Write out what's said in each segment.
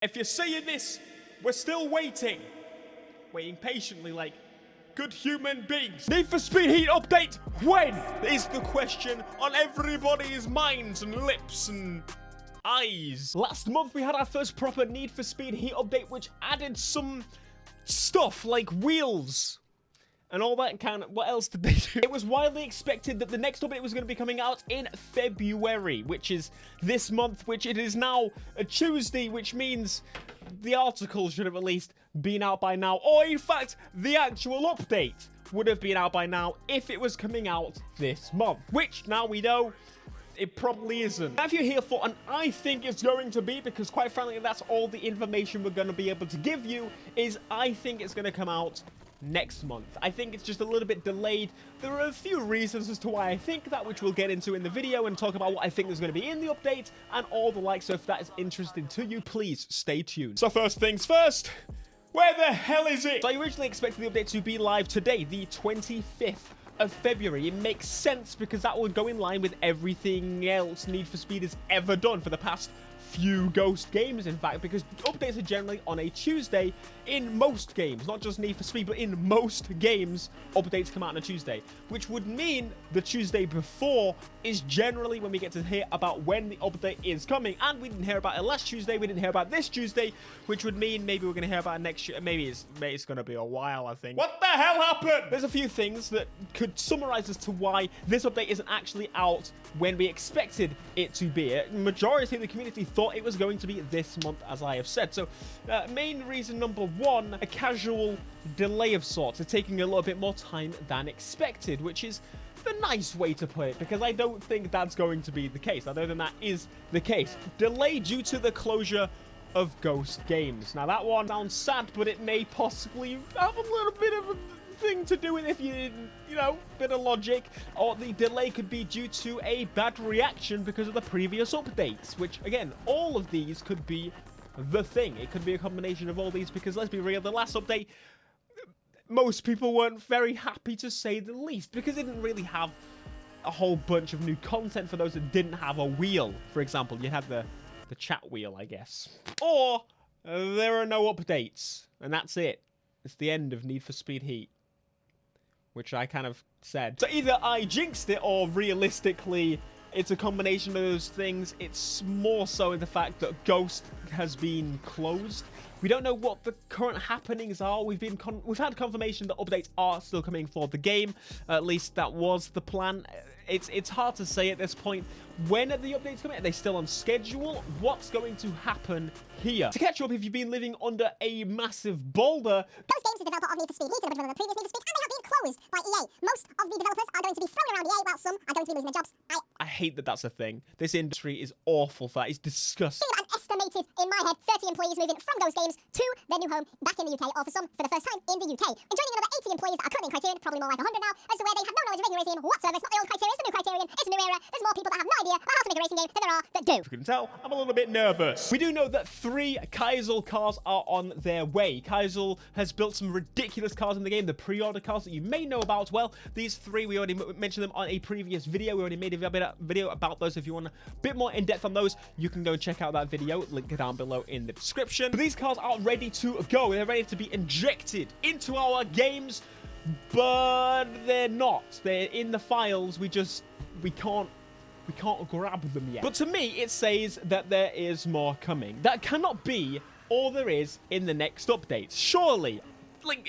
If you're seeing this, we're still waiting. Waiting patiently like good human beings. Need for Speed Heat update, when? Is the question on everybody's minds and lips and eyes. Last month we had our first proper Need for Speed Heat update, which added some stuff like wheels and all that kind of... What else did they do? It was widely expected that the next update was going to be coming out in February, which is this month, which it is now a Tuesday, which means the article should have at least been out by now. Or, in fact, the actual update would have been out by now if it was coming out this month. Which, now we know, it probably isn't. Now, if you're here for, and I think it's going to be, because quite frankly, that's all the information we're going to be able to give you, is I think it's going to come out next month. I think it's just a little bit delayed. There are a few reasons as to why I think that, which we'll get into in the video and talk about what I think there's going to be in the update and all the like. So if that is interesting to you, please stay tuned. So first things first, where the hell is it? So I originally expected the update to be live today, the 25th of February. It makes sense because that would go in line with everything else Need for Speed has ever done for the past few Ghost games, in fact, because updates are generally on a Tuesday in most games, not just Need for Speed, but in most games updates come out on a Tuesday, which would mean the Tuesday before is generally when we get to hear about when the update is coming. And we didn't hear about it last Tuesday, we didn't hear about this Tuesday, which would mean maybe we're going to hear about it next year. Maybe it's going to be a while, I think. What the hell happened? There's a few things that could summarize as to why this update isn't actually out when we expected it to be. A majority of the community thought it was going to be this month, as I have said. So main reason number one, a casual delay of sorts. It's taking a little bit more time than expected, which is the nice way to put it, because I don't think that's going to be the case. I don't think that is the case. Delay due to the closure of Ghost games. Now that one sounds sad, but it may possibly have a little bit of a thing to do with, if you know, bit of logic, or the delay could be due to a bad reaction because of the previous updates, which again, all of these could be the thing. It could be a combination of all these, because let's be real, the last update, most people weren't very happy, to say the least, because it didn't really have a whole bunch of new content for those that didn't have a wheel. For example, you had the chat wheel, I guess, or there are no updates, and that's it. It's the end of Need for Speed Heat, which I kind of said. So either I jinxed it, or realistically, it's a combination of those things. It's more so in the fact that Ghost has been closed. We don't know what the current happenings are. We've had confirmation that updates are still coming for the game. At least that was the plan. It's hard to say at this point. When are the updates coming? Are they still on schedule? What's going to happen here? To catch you up, if you've been living under a massive boulder, Ghost Games is the developer of Need for Speed Heat, and the previous Need for Speed, and they have been closed by EA. Most of the developers are going to be thrown around EA, while some are going to be losing their jobs. I hate that that's a thing. This industry is awful for that. It's disgusting. An estimated, in my head, 30 employees moving from Ghost Games to their new home back in the UK, or for some, for the first time in the UK. And joining another 80 employees that are currently in Criterion, probably more like 100 now, as to where they have no knowledge of racing racing whatsoever. It's not the old Criterion, it's the new Criterion, it's a new era. There's more people that have no idea about how to make a racing game than there are that do. If you can tell, I'm a little bit nervous. We do know that 3 Kaisel cars are on their way. Kaisel has built some ridiculous cars in the game, the pre-order cars that you may know about. Well, these 3, we already mentioned them on a previous video. We already made a video about those. If you want a bit more in-depth on those, you can go and check out that video. Link down below in the description. But these cars are ready to go. They're ready to be injected into our games, but they're not. They're in the files. We can't grab them yet. But to me, it says that there is more coming. That cannot be all there is in the next updates. Surely. Like,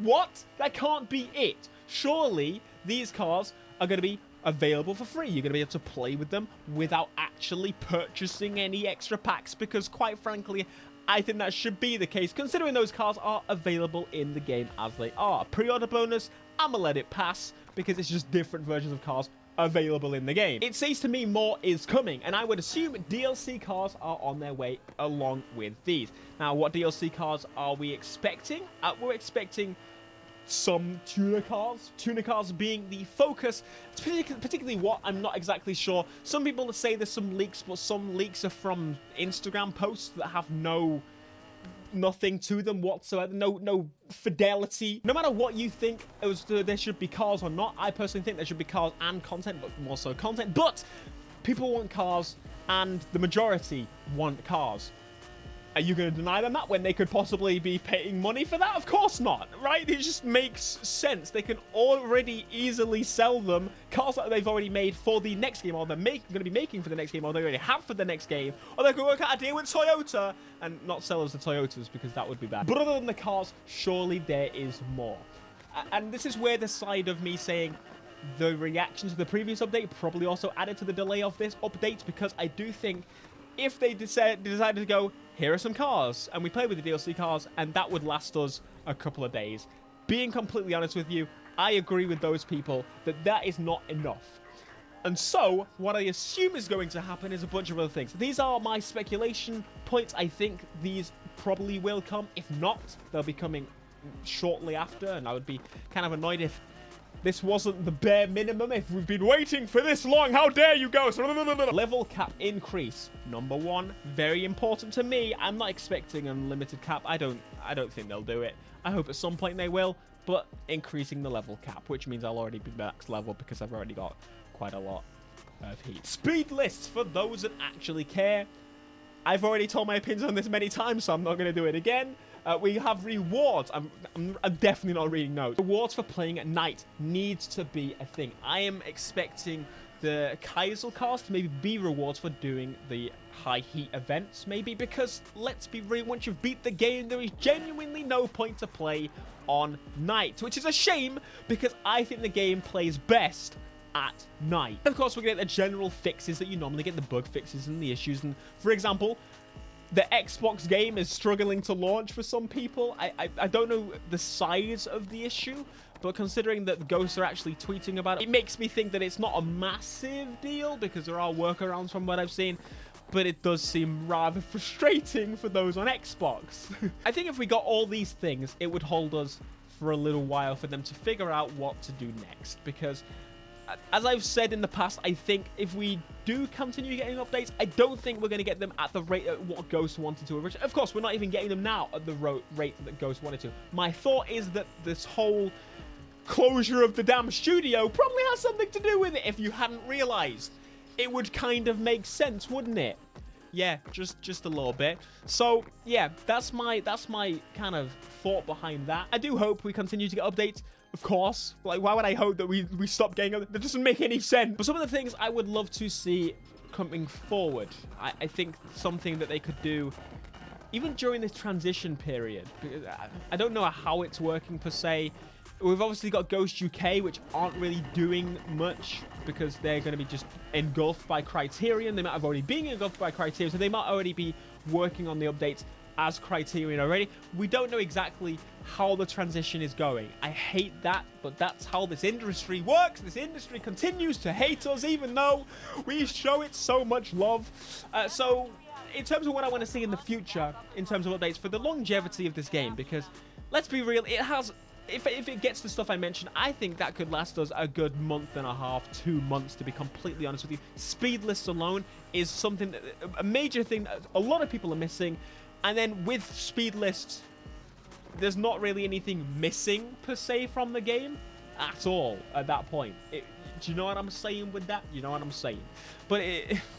what? That can't be it. Surely these cars are going to be available for free. You're going to be able to play with them without actually purchasing any extra packs, because quite frankly, I think that should be the case, considering those cars are available in the game as they are. Pre-order bonus, I'm going to let it pass, because it's just different versions of cars available in the game. It seems to me more is coming, and I would assume DLC cars are on their way along with these. Now, what DLC cars are we expecting? We're expecting some tuner cars being the focus. Particularly what, I'm not exactly sure. Some people say there's some leaks, but some leaks are from Instagram posts that have nothing to them whatsoever, no fidelity. No matter what you think there should be cars or not, I personally think there should be cars and content, but more so content. But people want cars, and the majority want cars. Are you going to deny them that when they could possibly be paying money for that? Of course not, right? It just makes sense. They can already easily sell them cars that they've already made for the next game, or they're going to be making for the next game, or they already have for the next game, or they could work out a deal with Toyota and not sell us the Toyotas because that would be bad. But other than the cars, surely there is more. And this is where the side of me saying the reaction to the previous update probably also added to the delay of this update, because I do think if they decided to go, here are some cars, and we play with the DLC cars, and that would last us a couple of days. Being completely honest with you, I agree with those people that that is not enough. And so, what I assume is going to happen is a bunch of other things. These are my speculation points. I think these probably will come. If not, they'll be coming shortly after, and I would be kind of annoyed if this wasn't the bare minimum. If we've been waiting for this long, how dare you go? Level cap increase. Number one, very important to me. I'm not expecting unlimited cap. I don't think they'll do it. I hope at some point they will, but increasing the level cap, which means I'll already be max level because I've already got quite a lot of heat. Speed lists for those that actually care. I've already told my opinions on this many times, so I'm not going to do it again. We have rewards. I'm definitely not reading notes. Rewards for playing at night needs to be a thing. I am expecting the Kaiser cars to maybe be rewards for doing the high heat events, maybe, because let's be real, once you've beat the game, there is genuinely no point to play on night, which is a shame because I think the game plays best at night. Of course, we're going to get the general fixes that you normally get, the bug fixes and the issues. And for example, the Xbox game is struggling to launch for some people. I don't know the size of the issue, but considering that the ghosts are actually tweeting about it, it makes me think that it's not a massive deal because there are workarounds from what I've seen, but it does seem rather frustrating for those on Xbox. I think if we got all these things, it would hold us for a little while for them to figure out what to do next, because as I've said in the past, I think if we do continue getting updates, I don't think we're going to get them at the rate at what Ghost wanted to originally. Of course, we're not even getting them now at the rate that Ghost wanted to. My thought is that this whole closure of the damn studio probably has something to do with it. If you hadn't realized, it would kind of make sense, wouldn't it? Yeah, just a little bit. So yeah, that's my kind of thought behind that. I do hope we continue to get updates. Of course, like, why would I hope that we stop getting them? That doesn't make any sense. But some of the things I would love to see coming forward, I think something that they could do even during this transition period. I don't know how it's working per se. We've obviously got Ghost UK, which aren't really doing much because they're going to be just engulfed by Criterion. They might have already been engulfed by Criterion, so they might already be working on the updates as Criterion already. We don't know exactly how the transition is going. I hate that, but that's how this industry works. This industry continues to hate us even though we show it so much love. So in terms of what I want to see in the future, in terms of updates for the longevity of this game, because let's be real, it has, if it gets the stuff I mentioned, I think that could last us a good month and a half, 2 months, to be completely honest with you. Speed lists alone is something that, a major thing that a lot of people are missing. And then with speed lists, there's not really anything missing per se from the game at all at that point. Do you know what I'm saying with that? You know what I'm saying? But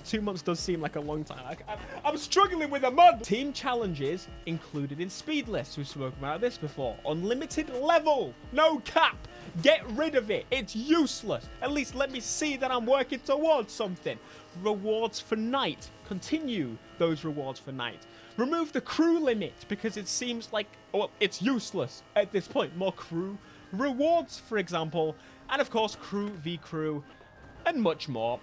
2 months does seem like a long time. I'm struggling with a month. Team challenges included in speed lists. We've spoken about this before. Unlimited level. No cap. Get rid of it. It's useless. At least let me see that I'm working towards something. Rewards for night. Continue those rewards for night. Remove the crew limit because it seems like, well, it's useless at this point. More crew rewards, for example. And of course, crew v crew and much more.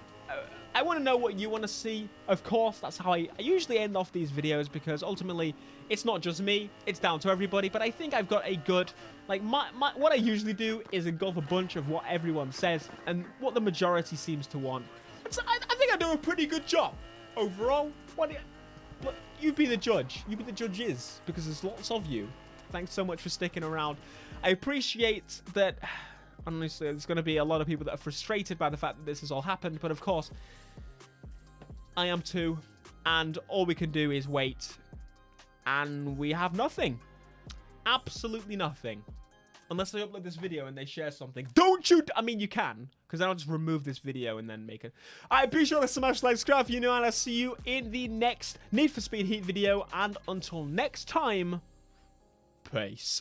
I want to know what you want to see. Of course, that's how I usually end off these videos, because ultimately it's not just me, it's down to everybody. But I think I've got a good, like, what I usually do is engulf a bunch of what everyone says and what the majority seems to want. So I think I do a pretty good job overall. You be the judge. You be the judges, because there's lots of you. Thanks so much for sticking around. I appreciate that. Honestly, there's going to be a lot of people that are frustrated by the fact that this has all happened, but of course, I am too, and all we can do is wait, and we have nothing. Absolutely nothing. Unless I upload this video and they share something. Don't you... I mean, you can. Because then I'll just remove this video and then make it. Alright, be sure to smash like, subscribe if you know, and I'll see you in the next Need for Speed Heat video. And until next time, peace.